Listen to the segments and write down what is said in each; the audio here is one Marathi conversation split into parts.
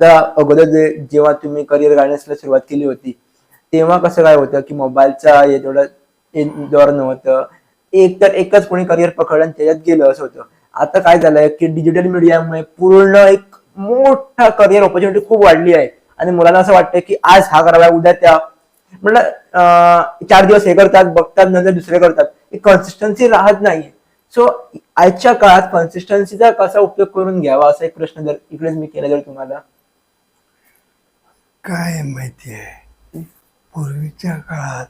आता अगोदर जेव्हा तुम्ही करिअर गायडन्सला सुरुवात केली होती तेव्हा कसं काय होतं की मोबाईलचा तेवढं दौर नव्हतं, एक तर एकच कोणी करिअर पकडलं आणि त्याच्यात गेलं असं होतं. आता काय झालंय की डिजिटल मीडियामुळे पूर्ण एक मोठा करिअर ऑपॉर्च्युनिटी खूप वाढली आहे आणि मुलांना असं वाटतं की आज हा करावा उद्या त्या म्हटलं 4 दिवस हे करतात बघतात नंतर दुसरे करतात, एक कन्सिस्टन्सी राहत नाही. सो आजच्या काळात कन्सिस्टन्सीचा कसा उपयोग करून घ्यावा असा एक प्रश्न जर इकडेच मी केला जर तुम्हाला. काय माहिती आहे, पूर्वीच्या काळात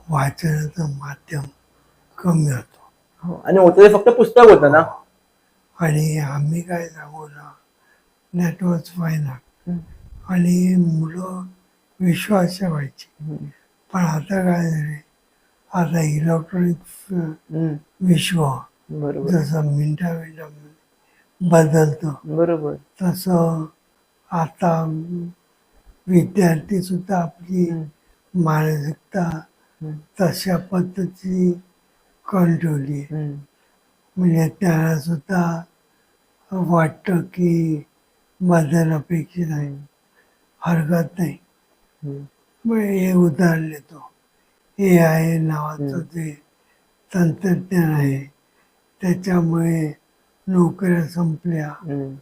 वाचनाचं माध्यम कमी होतं. हो, आणि होतं ते फक्त पुस्तक होतं ना. आणि आम्ही काय सांगू ना, नेटवर्क फायना हम्म, आणि मुलं विश्वास ठेवायची. हम्म, पण आता काय झाले, आता इलेक्ट्रॉनिक हम्म, विश्व बरोबर जसं मिनिटामिनिटामध्ये बदलतं, बरोबर. तसं आता विद्यार्थी सुद्धा आपली हम्म, मानसिकता हम्म, तशा पद्धती करून ठेवली आहे. हम्म, म्हणजे त्याला सुद्धा वाटतं की बदल अपेक्षित आहे, हम्म, हरकत नाही. हम्म, मग हे उदाहरण देतो, ए आय नावाचं हम्म, जे तंत्रज्ञान आहे त्याच्यामुळे नोकऱ्या संपल्या, हम्म,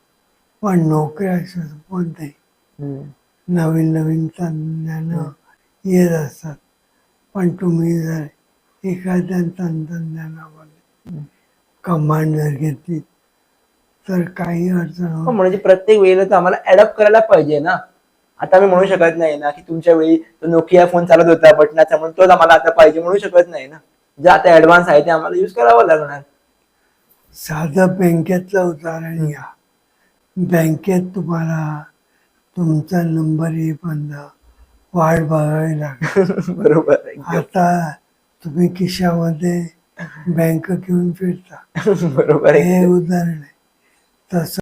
पण नोकऱ्या संपत नाही. हम्म, नवीन नवीन तंत्रज्ञान हम्म, येत असतात. पण तुम्ही जर एखाद्या तंत्रज्ञानामध्ये हम्म. कमांड जर घेतली तर काही अडचण हो, होत म्हणजे नाही. प्रत्येक वेळेला तर आम्हाला अडॉप्ट करायला पाहिजे ना. आता मी म्हणू शकत नाही ना की तुमच्या वेळी तो नोकिया फोन चालत होता बटनाचा म्हणून तोच आम्हाला आता पाहिजे म्हणू शकत नाही ना. जे आता ऍडव्हान्स आहे ते आम्हाला युज करावं लागणार. साधं बँकेतलं उदाहरण हम्म. घ्या. बँकेत तुम्हाला तुमचा नंबर येईपर्यंत वाट बघावी लागेल. बरोबर एकदम. आता तुम्ही खिशामध्ये बँक घेऊन फिरता. बरोबर हे एकदम. उदाहरण आहे. तसं